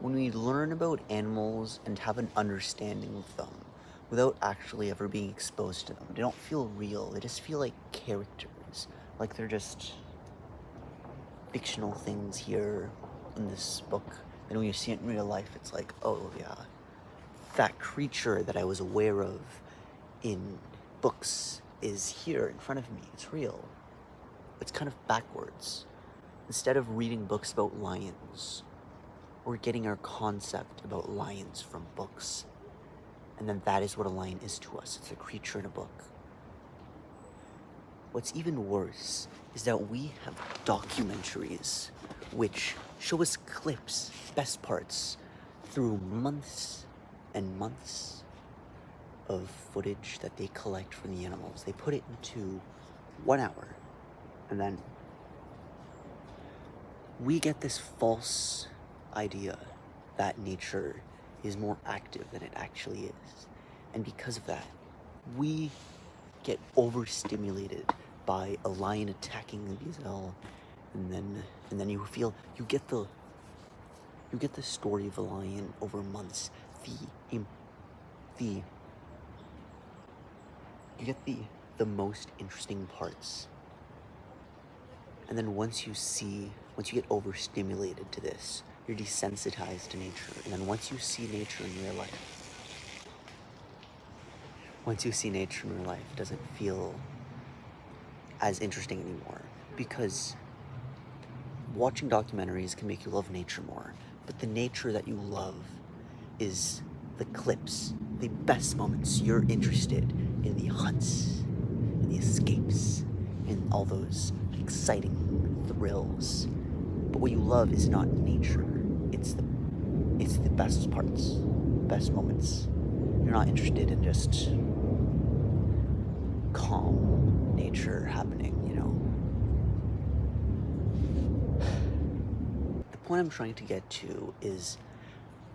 when we learn about animals and have an understanding of them without actually ever being exposed to them, they don't feel real. They just feel like characters, like they're just fictional things here in this book. And when you see it in real life, it's like, oh yeah, that creature that I was aware of in books is here in front of me. It's real. It's kind of backwards. Instead of reading books about lions, we're getting our concept about lions from books. And then that is what a lion is to us. It's a creature in a book. What's even worse is that we have documentaries which show us clips, best parts, through months and months of footage that they collect from the animals. They put it into 1 hour, and then we get this false idea that nature is more active than it actually is. And because of that, we get overstimulated by a lion attacking the gazelle, and then you get the story of a lion over months. You get the most interesting parts. And then once you get overstimulated to this, you're desensitized to nature. And then once you see nature in real life, it doesn't feel as interesting anymore, because watching documentaries can make you love nature more, but the nature that you love is the clips, the best moments. You're interested in the hunts, in the escapes, in all those exciting thrills. But what you love is not nature. It's the best parts, best moments. You're not interested in just calm nature happening, you know? The point I'm trying to get to is,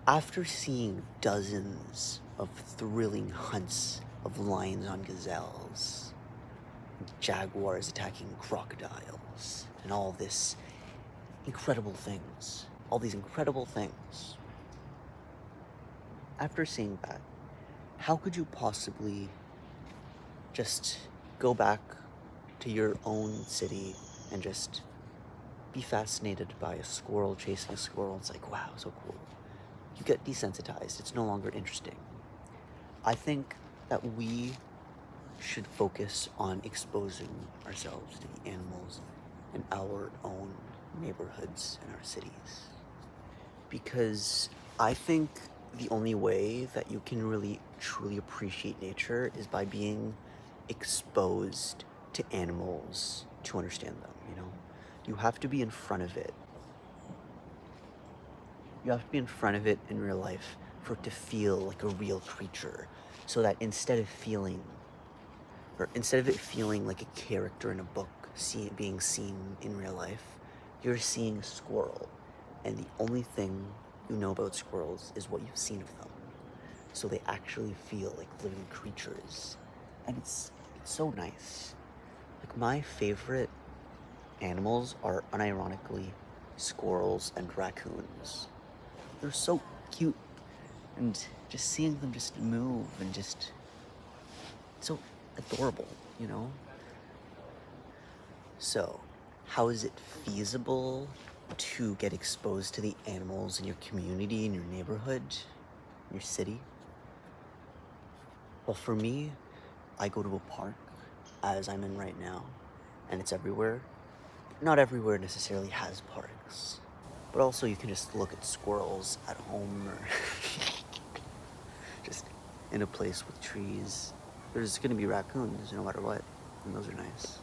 after seeing dozens of thrilling hunts of lions on gazelles, jaguars attacking crocodiles, and all these incredible things, after seeing that, how could you possibly just go back to your own city and just be fascinated by a squirrel chasing a squirrel? It's like, wow, so cool. You get desensitized. It's no longer interesting. I think that we should focus on exposing ourselves to the animals in our own neighborhoods and our cities. Because I think the only way that you can really truly appreciate nature is by being exposed to animals to understand them, you know? You have to be in front of it. You have to be in front of it in real life for it to feel like a real creature. So that instead of it feeling like a character in a book being seen in real life, you're seeing a squirrel. And the only thing you know about squirrels is what you've seen of them. So they actually feel like living creatures. And it's so nice. Like, my favorite animals are unironically squirrels and raccoons. They're so cute, and just seeing them just move and just so adorable, you know? So, how is it feasible to get exposed to the animals in your community, in your neighborhood, in your city? Well, for me, I go to a park, as I'm in right now, and it's everywhere. Not everywhere necessarily has parks, but also you can just look at squirrels at home or just in a place with trees. There's gonna be raccoons no matter what, and those are nice.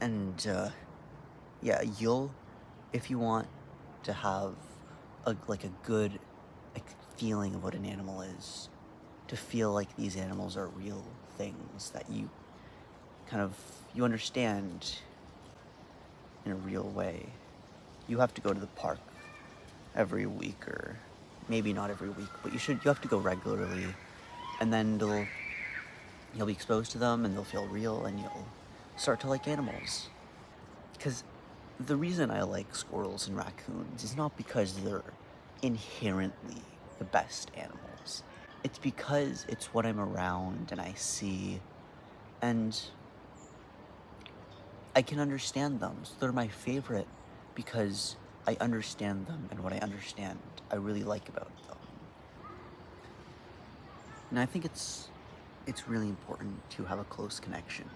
And yeah, if you want to have a good feeling of what an animal is, to feel like these animals are real things that you understand in a real way, you have to go to the park every week, or maybe not every week, but you have to go regularly, and then you'll be exposed to them and they'll feel real, and you'll start to like animals. Because the reason I like squirrels and raccoons is not because they're inherently the best animals. It's because it's what I'm around and I see, and I can understand them. So they're my favorite because I understand them, and what I understand, I really like about them. And I think it's really important to have a close connection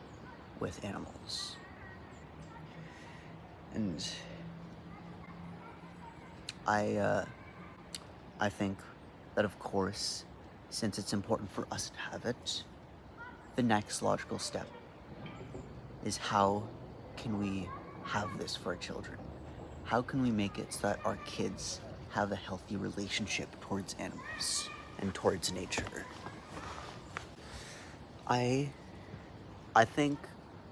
with animals. And I think that, of course, since it's important for us to have it, the next logical step is how can we have this for our children? How can we make it so that our kids have a healthy relationship towards animals and towards nature? I think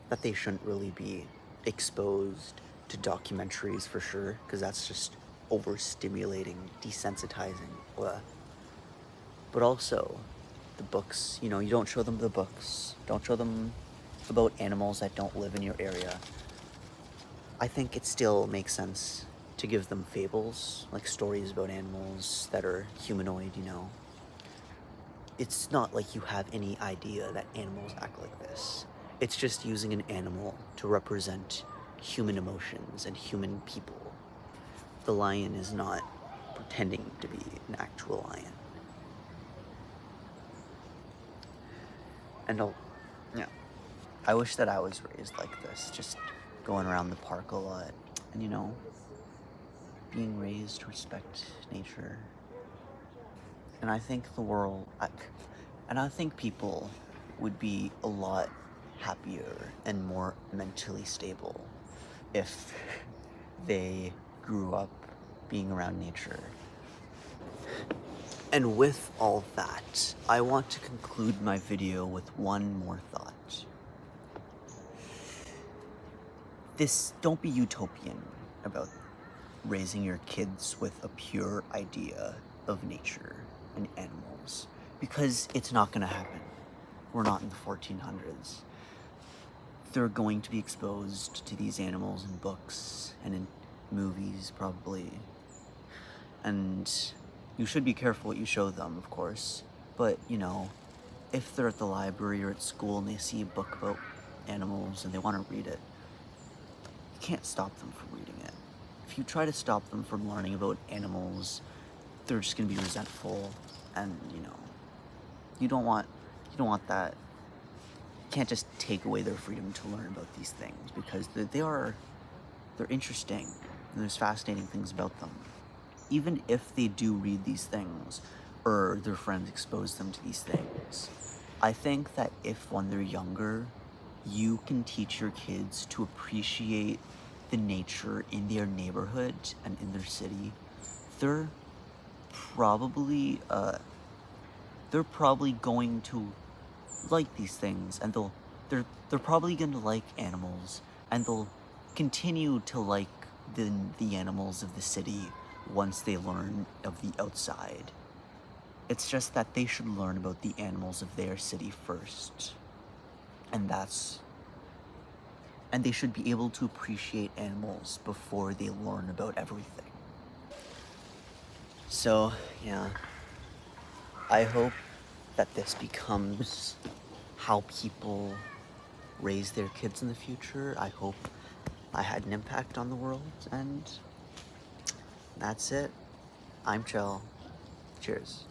that they shouldn't really be exposed to documentaries for sure, because that's just overstimulating, desensitizing. But also, the books, you don't show them the books. Don't show them about animals that don't live in your area. I think it still makes sense to give them fables, like stories about animals that are humanoid, It's not like you have any idea that animals act like this. It's just using an animal to represent human emotions and human people. The lion is not pretending to be an actual lion. And yeah, I wish that I was raised like this, just going around the park a lot and, being raised to respect nature. And I think I think people would be a lot happier and more mentally stable if they grew up being around nature. And with all that, I want to conclude my video with one more thought. Don't be utopian about raising your kids with a pure idea of nature and animals, because it's not going to happen. We're not in the 1400s. They're going to be exposed to these animals in books and in movies, probably. And you should be careful what you show them, of course. But, if they're at the library or at school and they see a book about animals and they want to read it, you can't stop them from reading it. If you try to stop them from learning about animals, they're just going to be resentful, and, you don't want that. You can't just take away their freedom to learn about these things, because they're interesting, and there's fascinating things about them. Even if they do read these things, or their friends expose them to these things, I think that if, when they're younger, you can teach your kids to appreciate the nature in their neighborhood and in their city, they're probably going to like these things, and they're probably going to like animals, and they'll continue to like the animals of the city once they learn of the outside. It's just that they should learn about the animals of their city first, and they should be able to appreciate animals before they learn about everything. So, yeah, I hope that this becomes how people raise their kids in the future. I hope I had an impact on the world, and that's it. I'm Chill. Cheers.